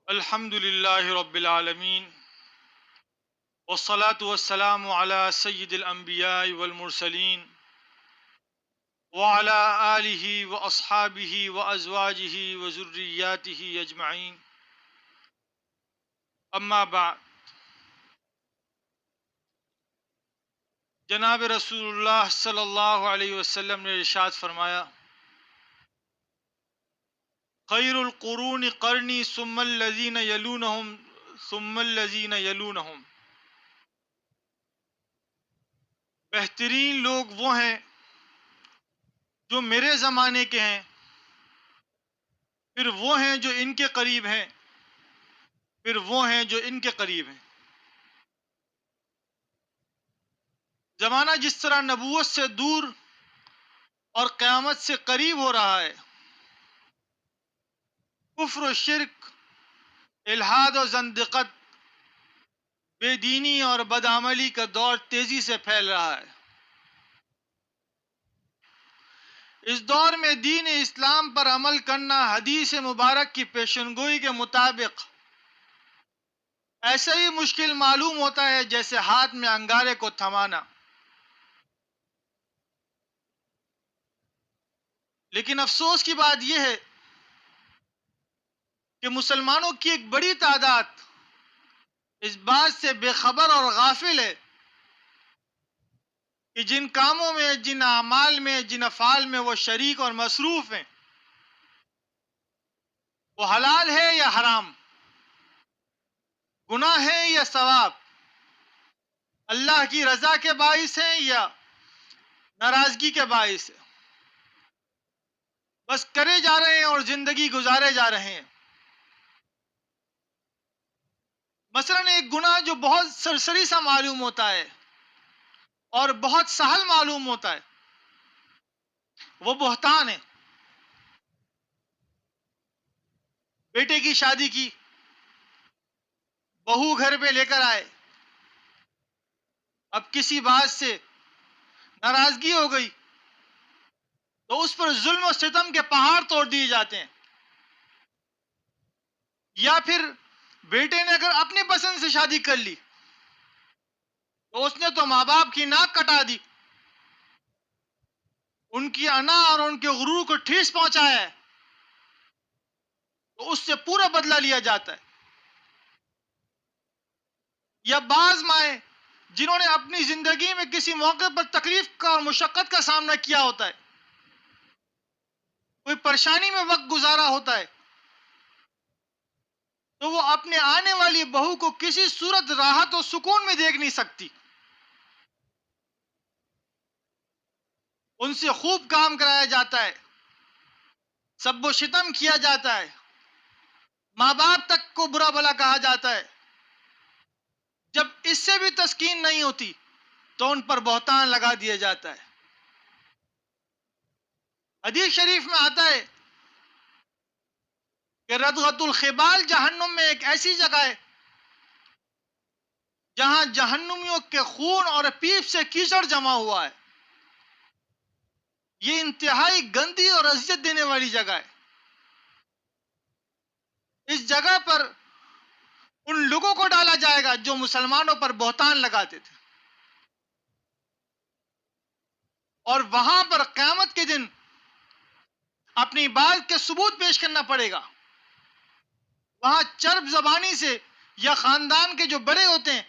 الحمد للہ رب العالمین والصلاة والسلام على سید الانبیاء والمرسلین وعلى آلہ واصحابہ وازواجہ وذریاتہ اجمعین اما بعد. جناب رسول اللہ صلی اللہ علیہ وسلم نے ارشاد فرمایا: خیر القرون قرنی ثم الذین یلونہم ثم الذین یلونہم. بہترین لوگ وہ ہیں جو میرے زمانے کے ہیں، پھر وہ ہیں جو ان کے قریب ہیں، پھر وہ ہیں جو ان کے قریب ہیں. زمانہ جس طرح نبوت سے دور اور قیامت سے قریب ہو رہا ہے، کفر و شرک، الحاد و زندقت، بے دینی اور بدعملی کا دور تیزی سے پھیل رہا ہے. اس دور میں دین اسلام پر عمل کرنا حدیث مبارک کی پیشنگوئی کے مطابق ایسا ہی مشکل معلوم ہوتا ہے جیسے ہاتھ میں انگارے کو تھمانا. لیکن افسوس کی بات یہ ہے کہ مسلمانوں کی ایک بڑی تعداد اس بات سے بے خبر اور غافل ہے کہ جن کاموں میں، جن اعمال میں، جن افعال میں وہ شریک اور مصروف ہیں، وہ حلال ہے یا حرام، گناہ ہے یا ثواب، اللہ کی رضا کے باعث ہیں یا ناراضگی کے باعث ہیں. بس کرے جا رہے ہیں اور زندگی گزارے جا رہے ہیں. مثلا ایک گناہ جو بہت سرسری سا معلوم ہوتا ہے اور بہت سہل معلوم ہوتا ہے، وہ بہتان ہے. بیٹے کی شادی کی، بہو گھر پہ لے کر آئے، اب کسی بات سے ناراضگی ہو گئی تو اس پر ظلم و ستم کے پہاڑ توڑ دیے جاتے ہیں. یا پھر بیٹے نے اگر اپنی پسند سے شادی کر لی تو اس نے تو ماں باپ کی ناک کٹا دی، ان کی انا اور ان کے غرور کو ٹھیس پہنچایا ہے، تو اس سے پورا بدلہ لیا جاتا ہے. یا بعض مائیں جنہوں نے اپنی زندگی میں کسی موقع پر تکلیف کا اور مشقت کا سامنا کیا ہوتا ہے، کوئی پریشانی میں وقت گزارا ہوتا ہے، تو وہ اپنے آنے والی بہو کو کسی صورت راحت و سکون میں دیکھ نہیں سکتی. ان سے خوب کام کرایا جاتا ہے، سب و شتم کیا جاتا ہے، ماں باپ تک کو برا بھلا کہا جاتا ہے. جب اس سے بھی تسکین نہیں ہوتی تو ان پر بہتان لگا دیا جاتا ہے. حدیث شریف میں آتا ہے کہ ردغۃ الخبال جہنم میں ایک ایسی جگہ ہے جہاں جہنمیوں کے خون اور پیپ سے کیچڑ جمع ہوا ہے. یہ انتہائی گندی اور اذیت دینے والی جگہ ہے. اس جگہ پر ان لوگوں کو ڈالا جائے گا جو مسلمانوں پر بہتان لگاتے تھے، اور وہاں پر قیامت کے دن اپنی بات کے ثبوت پیش کرنا پڑے گا. وہاں چرب زبانی سے یا خاندان کے جو بڑے ہوتے ہیں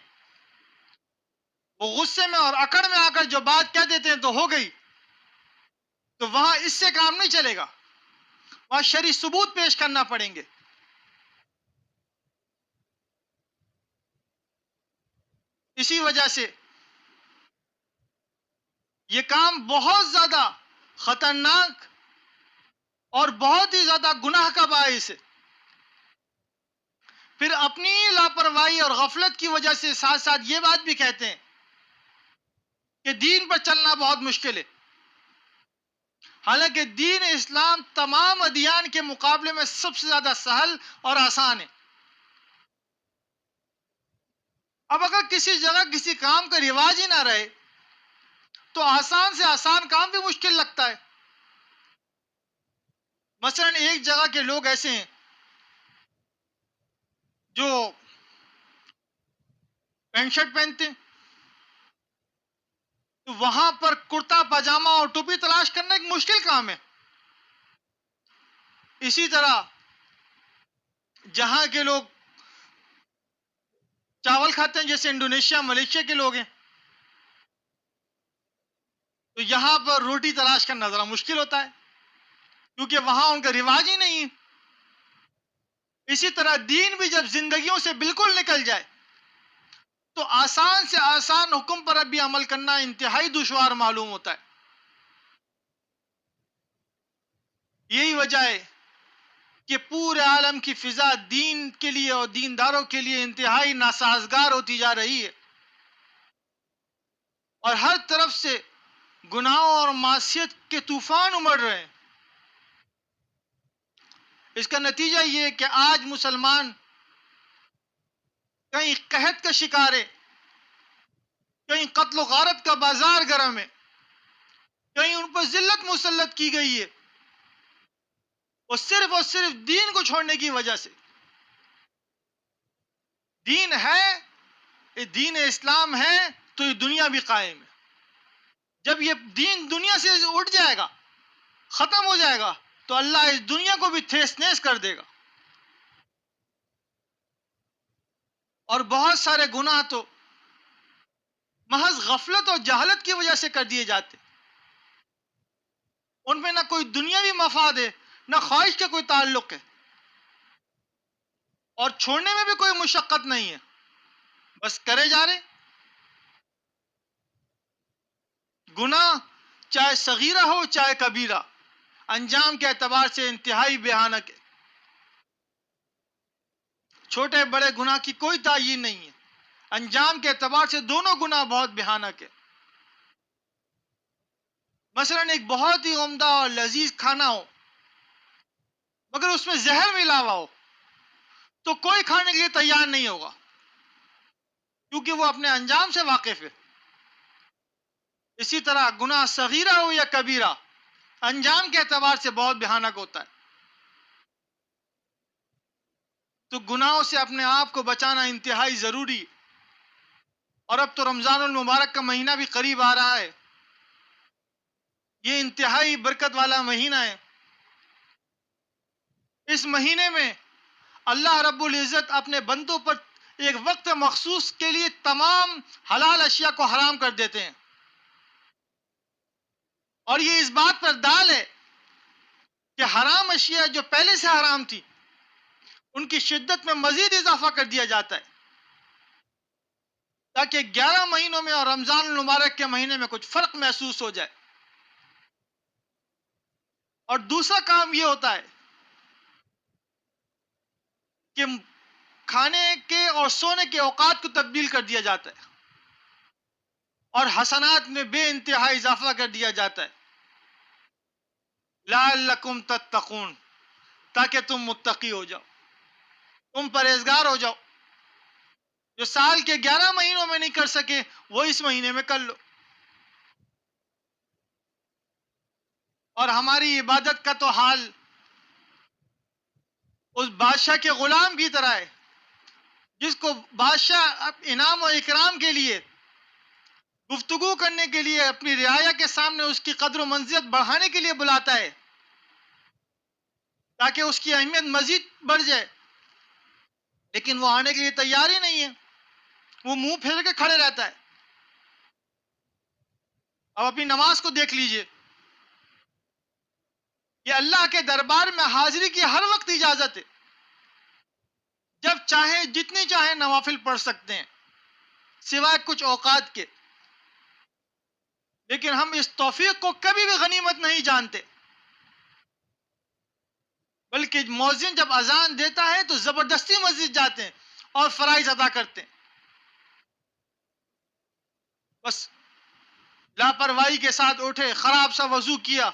وہ غصے میں اور اکڑ میں آ کر جو بات کہہ دیتے ہیں تو ہو گئی، تو وہاں اس سے کام نہیں چلے گا، وہاں شرعی ثبوت پیش کرنا پڑیں گے. اسی وجہ سے یہ کام بہت زیادہ خطرناک اور بہت ہی زیادہ گناہ کا باعث ہے. پھر اپنی لاپرواہی اور غفلت کی وجہ سے ساتھ ساتھ یہ بات بھی کہتے ہیں کہ دین پر چلنا بہت مشکل ہے، حالانکہ دین اسلام تمام ادیان کے مقابلے میں سب سے زیادہ سہل اور آسان ہے. اب اگر کسی جگہ کسی کام کا رواج ہی نہ رہے تو آسان سے آسان کام بھی مشکل لگتا ہے. مثلا ایک جگہ کے لوگ ایسے ہیں جو پینٹ شرٹ پہنتے ہیں تو وہاں پر کرتا پاجامہ اور ٹوپی تلاش کرنا ایک مشکل کام ہے. اسی طرح جہاں کے لوگ چاول کھاتے ہیں جیسے انڈونیشیا ملیشیا کے لوگ ہیں تو یہاں پر روٹی تلاش کرنا ذرا مشکل ہوتا ہے کیونکہ وہاں ان کا رواج ہی نہیں ہے. اسی طرح دین بھی جب زندگیوں سے بالکل نکل جائے تو آسان سے آسان حکم پر بھی عمل کرنا انتہائی دشوار معلوم ہوتا ہے. یہی وجہ ہے کہ پورے عالم کی فضا دین کے لیے اور دینداروں کے لیے انتہائی ناسازگار ہوتی جا رہی ہے اور ہر طرف سے گناہوں اور معصیت کے طوفان امڑ رہے ہیں. اس کا نتیجہ یہ ہے کہ آج مسلمان کہیں قحط کا شکار ہے, کہیں قتل و غارت کا بازار گرم ہے, کہیں ان پر ذلت مسلط کی گئی ہے اور صرف دین کو چھوڑنے کی وجہ سے. دین ہے, دین اسلام ہے تو یہ دنیا بھی قائم ہے. جب یہ دین دنیا سے اٹھ جائے گا, ختم ہو جائے گا, تو اللہ اس دنیا کو بھی تھیس نیس کر دے گا. اور بہت سارے گناہ تو محض غفلت اور جہالت کی وجہ سے کر دیے جاتے, ان میں نہ کوئی دنیاوی مفاد ہے نہ خواہش کا کوئی تعلق ہے اور چھوڑنے میں بھی کوئی مشقت نہیں ہے, بس کرے جا رہے. گناہ چاہے صغیرہ ہو چاہے کبیرہ انجام کے اعتبار سے انتہائی بھیانک ہے. چھوٹے بڑے گناہ کی کوئی تعین نہیں ہے, انجام کے اعتبار سے دونوں گناہ بہت بھیانک ہے. مثلا ایک بہت ہی عمدہ اور لذیذ کھانا ہو مگر اس میں زہر ملا ہوا ہو تو کوئی کھانے کے لیے تیار نہیں ہوگا کیونکہ وہ اپنے انجام سے واقف ہے. اسی طرح گناہ صغیرہ ہو یا کبیرہ انجام کے اعتبار سے بہت بھیانک ہوتا ہے. تو گناہوں سے اپنے آپ کو بچانا انتہائی ضروری ہے. اور اب تو رمضان المبارک کا مہینہ بھی قریب آ رہا ہے. یہ انتہائی برکت والا مہینہ ہے. اس مہینے میں اللہ رب العزت اپنے بندوں پر ایک وقت مخصوص کے لیے تمام حلال اشیاء کو حرام کر دیتے ہیں اور یہ اس بات پر دال ہے کہ حرام اشیاء جو پہلے سے حرام تھی ان کی شدت میں مزید اضافہ کر دیا جاتا ہے تاکہ 11 مہینوں میں اور رمضان المبارک کے مہینے میں کچھ فرق محسوس ہو جائے. اور دوسرا کام یہ ہوتا ہے کہ کھانے کے اور سونے کے اوقات کو تبدیل کر دیا جاتا ہے اور حسنات میں بے انتہا اضافہ کر دیا جاتا ہے لعلکم تتقون, تاکہ تم متقی ہو جاؤ, تم پرہیزگار ہو جاؤ. جو سال کے 11 مہینوں میں نہیں کر سکے وہ اس مہینے میں کر لو. اور ہماری عبادت کا تو حال اس بادشاہ کے غلام کی طرح ہے جس کو بادشاہ انعام و اکرام کے لیے گفتگو کرنے کے لیے اپنی رعایا کے سامنے اس کی قدر و منزلت بڑھانے کے لیے بلاتا ہے تاکہ اس کی اہمیت مزید بڑھ جائے, لیکن وہ آنے کے لیے تیار ہی نہیں ہے, وہ منہ پھیر کے کھڑے رہتا ہے. اب اپنی نماز کو دیکھ لیجئے, یہ اللہ کے دربار میں حاضری کی ہر وقت اجازت ہے, جب چاہیں جتنی چاہیں نوافل پڑھ سکتے ہیں سوائے کچھ اوقات کے, لیکن ہم اس توفیق کو کبھی بھی غنیمت نہیں جانتے, بلکہ مؤذن جب اذان دیتا ہے تو زبردستی مسجد جاتے ہیں اور فرائض ادا کرتے ہیں. بس لاپرواہی کے ساتھ اٹھے, خراب سا وضو کیا,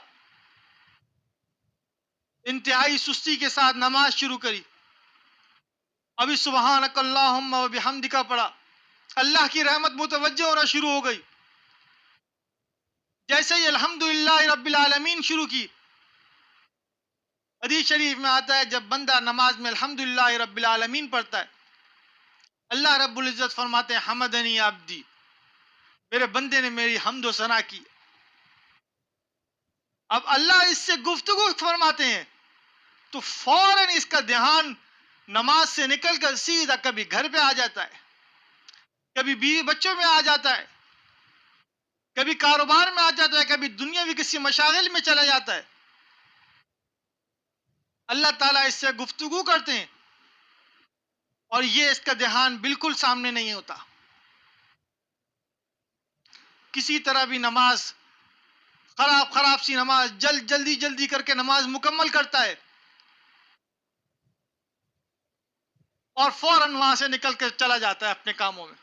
انتہائی سستی کے ساتھ نماز شروع کری, ابھی سبحانک اللہم و بحمدک پڑھا, اللہ کی رحمت متوجہ ہونا شروع ہو گئی. جیسے ہی الحمدللہ رب العالمین شروع کی, حدیث شریف میں آتا ہے جب بندہ نماز میں الحمدللہ رب العالمین پڑھتا ہے اللہ رب العزت فرماتے ہیں حمدنی عبدی، میرے بندے نے میری حمد و ثنا کی۔ اب اللہ اس سے گفتگو فرماتے ہیں تو فوراً اس کا دھیان نماز سے نکل کر سیدھا کبھی گھر پہ آ جاتا ہے، کبھی بیوی بچوں میں آ جاتا ہے، کبھی کاروبار میں آ جاتا ہے، کبھی دنیاوی کسی مشاغل میں چلا جاتا ہے۔ اللہ تعالیٰ اس سے گفتگو کرتے ہیں اور یہ اس کا دھیان بالکل سامنے نہیں ہوتا۔ کسی طرح بھی نماز خراب سی نماز جلدی کر کے نماز مکمل کرتا ہے اور فوراً وہاں سے نکل کے چلا جاتا ہے اپنے کاموں میں۔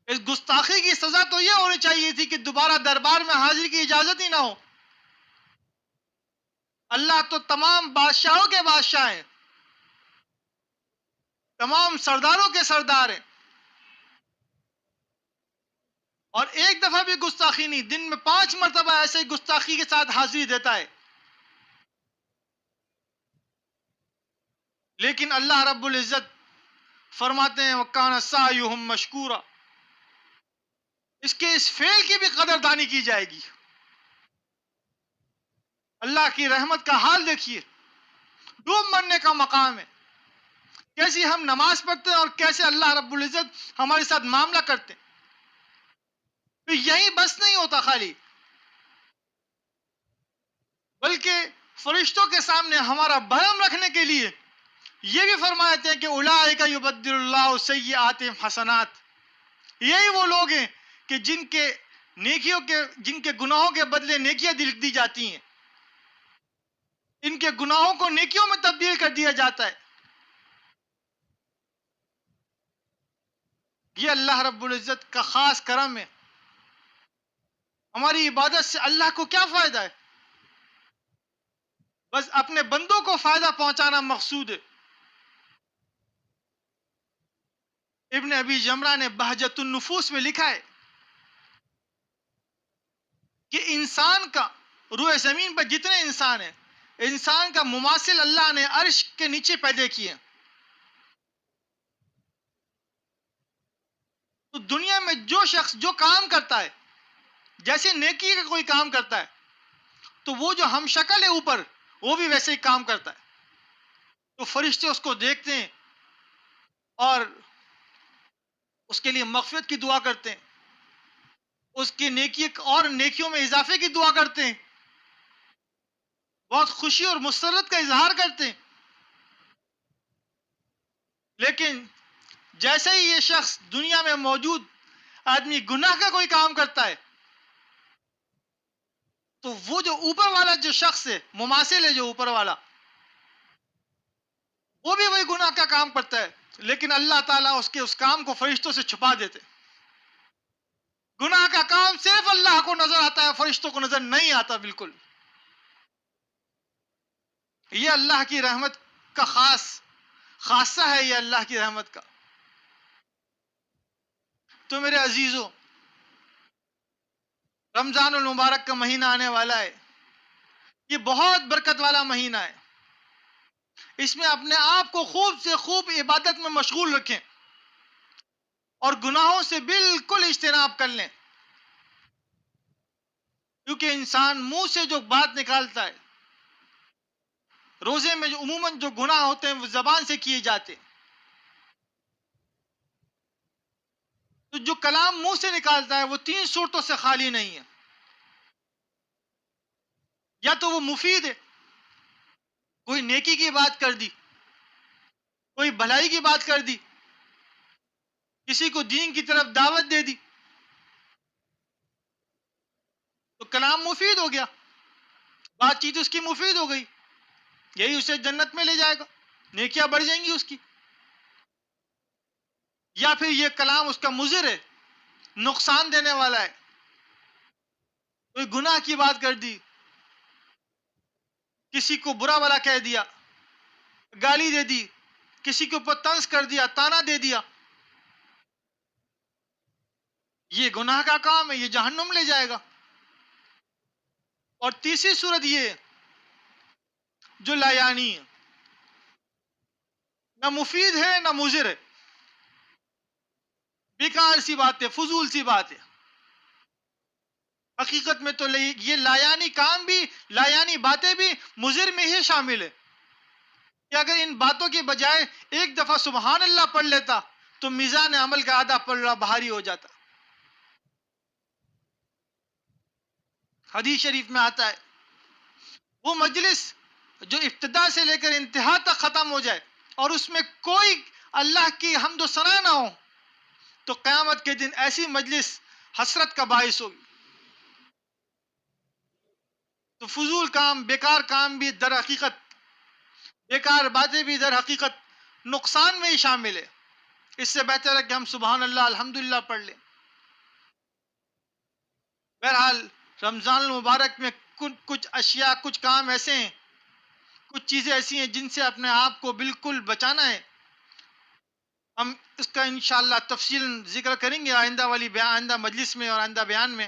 اس گستاخی کی سزا تو یہ ہونی چاہیے تھی کہ دوبارہ دربار میں حاضری کی اجازت ہی نہ ہو۔ اللہ تو تمام بادشاہوں کے بادشاہ ہیں، تمام سرداروں کے سردار ہیں، اور ایک دفعہ بھی گستاخی نہیں، دن میں 5 مرتبہ ایسے ہی گستاخی کے ساتھ حاضری دیتا ہے۔ لیکن اللہ رب العزت فرماتے ہیں وَكَانَ سَعْيُهُمْ مَشْكُورًا، اس کے اس فعل کی بھی قدردانی کی جائے گی۔ اللہ کی رحمت کا حال دیکھیے، ڈوب مرنے کا مقام ہے، کیسی ہم نماز پڑھتے ہیں اور کیسے اللہ رب العزت ہمارے ساتھ معاملہ کرتے ہیں۔ تو یہی بس نہیں ہوتا خالی، بلکہ فرشتوں کے سامنے ہمارا بھرم رکھنے کے لیے یہ بھی فرماتے ہیں کہ اولئک یبدل اللہ سیئاتہم حسنات، یہی وہ لوگ ہیں کہ جن کے گناہوں کے بدلے نیکیاں دی جاتی ہیں، ان کے گناہوں کو نیکیوں میں تبدیل کر دیا جاتا ہے۔ یہ اللہ رب العزت کا خاص کرم ہے۔ ہماری عبادت سے اللہ کو کیا فائدہ ہے؟ بس اپنے بندوں کو فائدہ پہنچانا مقصود ہے۔ ابن ابی جمرہ نے بہجت النفوس میں لکھا ہے کہ انسان کا روئے زمین پر جتنے انسان ہیں، انسان کا مماثل اللہ نے عرش کے نیچے پیدا کیے۔ تو دنیا میں جو شخص جو کام کرتا ہے، جیسے نیکی کا کوئی کام کرتا ہے، تو وہ جو ہم شکل ہے اوپر، وہ بھی ویسے ہی کام کرتا ہے۔ تو فرشتے اس کو دیکھتے ہیں اور اس کے لیے مغفرت کی دعا کرتے ہیں، اس کی نیکی اور نیکیوں میں اضافے کی دعا کرتے ہیں، بہت خوشی اور مسرت کا اظہار کرتے ہیں۔ لیکن جیسے ہی یہ شخص دنیا میں موجود آدمی گناہ کا کوئی کام کرتا ہے، تو وہ جو اوپر والا جو شخص ہے، مماثل ہے جو اوپر والا، وہ بھی وہی گناہ کا کام کرتا ہے، لیکن اللہ تعالیٰ اس کے اس کام کو فرشتوں سے چھپا دیتے۔ گناہ کا کام صرف اللہ کو نظر آتا ہے، فرشتوں کو نظر نہیں آتا بالکل۔ یہ اللہ کی رحمت کا خاصہ ہے، یہ اللہ کی رحمت کا۔ تو میرے عزیزوں، رمضان المبارک کا مہینہ آنے والا ہے، یہ بہت برکت والا مہینہ ہے۔ اس میں اپنے آپ کو خوب سے خوب عبادت میں مشغول رکھیں اور گناہوں سے بالکل اجتناب کر لیں، کیونکہ انسان منہ سے جو بات نکالتا ہے، روزے میں جو عموماً جو گناہ ہوتے ہیں وہ زبان سے کیے جاتے ہیں، تو جو کلام منہ سے نکالتا ہے وہ 3 صورتوں سے خالی نہیں ہے۔ یا تو وہ مفید ہے، کوئی نیکی کی بات کر دی، کوئی بھلائی کی بات کر دی، کسی کو دین کی طرف دعوت دے دی، تو کلام مفید ہو گیا، بات چیت اس کی مفید ہو گئی، یہی اسے جنت میں لے جائے گا، نیکیاں بڑھ جائیں گی اس کی۔ یا پھر یہ کلام اس کا مضر ہے، نقصان دینے والا ہے، کوئی گناہ کی بات کر دی، کسی کو برا بھلا کہہ دیا، گالی دے دی، کسی کے اوپر طنز کر دیا، تانا دے دیا، یہ گناہ کا کام ہے، یہ جہنم لے جائے گا۔ اور تیسری صورت یہ جو لا یعنی ہے، نہ مفید ہے نہ مضر ہے، بیکار سی بات ہے، فضول سی بات ہے۔ حقیقت میں تو یہ لایانی کام بھی، لایانی باتیں بھی مضر میں ہی شامل ہے کہ اگر ان باتوں کے بجائے ایک دفعہ سبحان اللہ پڑھ لیتا تو میزان عمل کا آدھا پلڑا بھاری ہو جاتا۔ حدیث شریف میں آتا ہے وہ مجلس جو ابتدا سے لے کر انتہا تک ختم ہو جائے اور اس میں کوئی اللہ کی حمد و ثنا نہ ہو تو قیامت کے دن ایسی مجلس حسرت کا باعث ہوگی۔ تو فضول کام، بیکار کام بھی در حقیقت، بیکار باتیں بھی در حقیقت نقصان میں ہی شامل ہے۔ اس سے بہتر ہے کہ ہم سبحان اللہ الحمدللہ پڑھ لیں۔ بہرحال رمضان المبارک میں کچھ اشیاء، کچھ کام ایسے ہیں، کچھ چیزیں ایسی ہیں جن سے اپنے آپ کو بالکل بچانا ہے۔ ہم اس کا انشاءاللہ تفصیل ذکر کریں گے آئندہ مجلس میں اور آئندہ بیان میں۔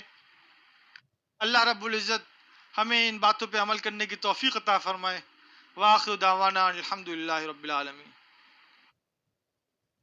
اللہ رب العزت ہمیں ان باتوں پہ عمل کرنے کی توفیق عطا فرمائے۔ وآخر دعوانا الحمدللہ رب العالمین۔